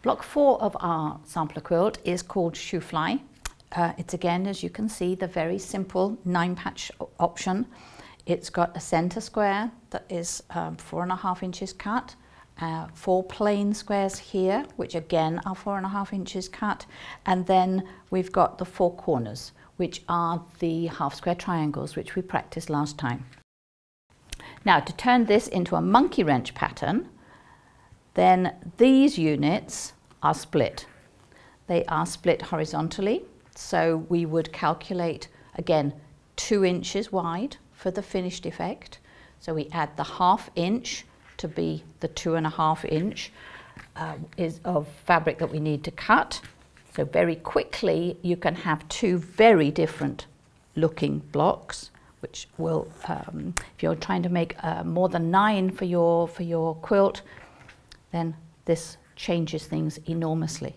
Block 4 of our sampler quilt is called Shoo Fly. It's again, as you can see, the very simple 9-patch option. It's got a center square that is 4.5 inches cut, 4 plain squares here, which again are 4.5 inches cut, and then we've got the 4 corners, which are the half square triangles which we practiced last time. Now, to turn this into a monkey wrench pattern, then these units are split. They are split horizontally, so we would calculate again 2 inches wide for the finished effect. So we add the 1/2 inch to be the 2.5 inch is of fabric that we need to cut. So very quickly you can have 2 very different looking blocks, which will, if you're trying to make more than 9 for your quilt, then this changes things enormously.